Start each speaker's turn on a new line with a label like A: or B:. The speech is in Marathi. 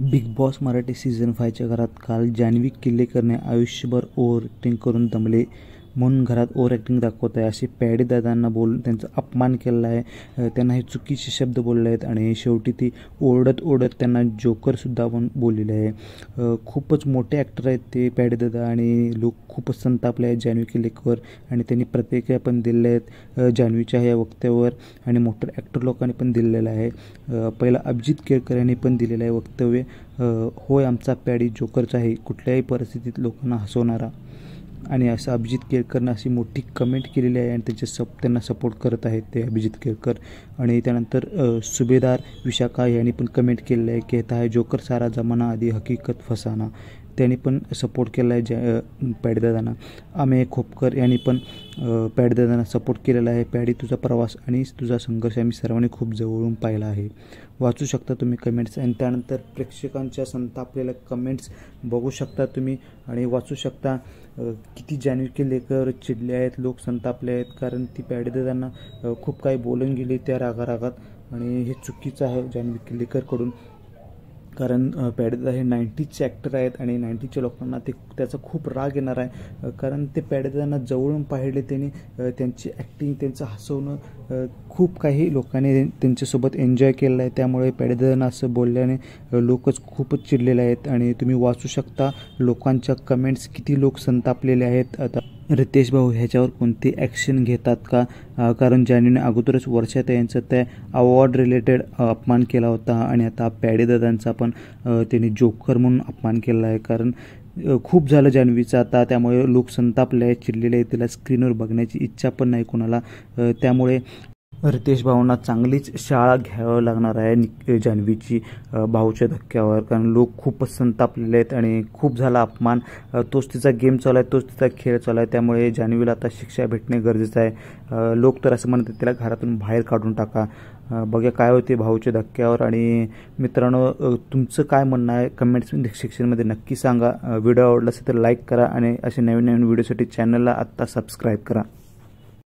A: बिग बॉस मराठी सीझन 5च्या घरात काल जान्हवी किल्लेकरने आयुष्यभर ओव्हर ॲक्टिंग करून दमले म्हणून घरात ओव्हर ॲक्टिंग दाखवत आहे असे पॅडी दादांना बोलून त्यांचा अपमान केला आहे. त्यांना हे चुकीचे शब्द बोलले आहेत आणि शेवटी ती ओरडत त्यांना जोकरसुद्धा पण बोललेले आहे. खूपच मोठे ॲक्टर आहेत ते पॅडी दादा आणि लोक खूपच संतापले आहेत जान्हवी किल्लेकर आणि त्यांनी प्रतिक्रिया पण दिलेल्या आहेत जान्हवीच्या ह्या वक्तव्यावर आणि मोठे ॲक्टर लोकांनी पण दिलेलं आहे. पहिला अभिजित केळकर यांनी पण दिलेलं आहे वक्तव्य, होय आमचा पॅडी जोकरचा आहे, कुठल्याही परिस्थितीत लोकांना हसवणारा. आणि असं अभिजित केळकरनं अशी मोठी कमेंट केलेली आहे आणि त्यांना सपोर्ट करत आहेत ते अभिजित केळकर. आणि त्यानंतर सुभेदार विशाखा यांनी पण कमेंट केलेलं आहे की कहता है जोकर सारा जमाना आधी हकीकत फसाना. त्यांनी पण सपोर्ट केला आहे पॅडीदादांना. अमेय खोपकर यांनी पण पॅडीदादांना सपोर्ट केलेला आहे. पॅडी तुझा प्रवास आणि तुझा संघर्ष आम्ही सर्वांनी खूप जवळून पाहिला आहे. वाचू शकता तुम्ही कमेंट्स आणि त्यानंतर प्रेक्षकांच्या संतापलेल्या कमेंट्स बघू शकता तुम्ही आणि वाचू शकता. किती जान्हवी किल्लेकर चिडले आहेत, लोक संतापले आहेत कारण ती पॅडीदादांना खूप काही बोलून गेली त्या रागारागात आणि हे चुकीचं आहे जान्हवी किल्लेकरकडून. कारण पॅडीदादा हे 90चे ॲक्टर आहेत आणि 90च्या लोकांना त्याचा खूप राग येणार आहे कारण ते पॅडीदादांना जवळून पाहिले त्यांनी त्यांची ॲक्टिंग त्यांचं हसवणं खूप काही लोकांनी त्यांच्यासोबत एन्जॉय केलेलं आहे. त्यामुळे पॅडीदादांना असं बोलल्याने लोकच खूपच चिडलेले आहेत आणि तुम्ही वाचू शकता लोकांच्या कमेंट्स किती लोक संतापलेले आहेत. आता रितेश भाऊ ह्याच्यावर कोणती ॲक्शन घेतात का, कारण जान्हवीने अगोदरच वर्षात यांचा त्या अवॉर्ड रिलेटेड अपमान केला होता आणि आता पॅडीदादांचा पण त्यांनी जोकर म्हणून अपमान केला आहे. कारण खूप झालं जान्हवीचं आता, त्यामुळे लोक संतापले आहेत, चिडलेले आहेत, तिला स्क्रीनवर बघण्याची इच्छा पण नाही कोणाला. त्यामुळे रितेश भाऊंना चांगलीच शाळा घ्यावं लागणार आहे जान्हवीची भाऊच्या धक्क्यावर, कारण लोक खूपच संतापलेले आहेत आणि खूप झाला अपमान. तोच तिचा गेम चालू आहे, तोच तिचा खेळ चालू आहे, त्यामुळे जान्हवीला आता शिक्षा भेटणे गरजेचं आहे. लोक तर असं म्हणतात तिला घरातून बाहेर काढून टाका. बघा काय होते भाऊच्या धक्क्यावर. आणि मित्रांनो, तुमचं काय म्हणणं आहे कमेंट्स सेक्शनमध्ये नक्की सांगा. व्हिडिओ आवडला असेल तर लाईक करा आणि असे नवीन व्हिडिओसाठी चॅनलला आत्ता सबस्क्राईब करा.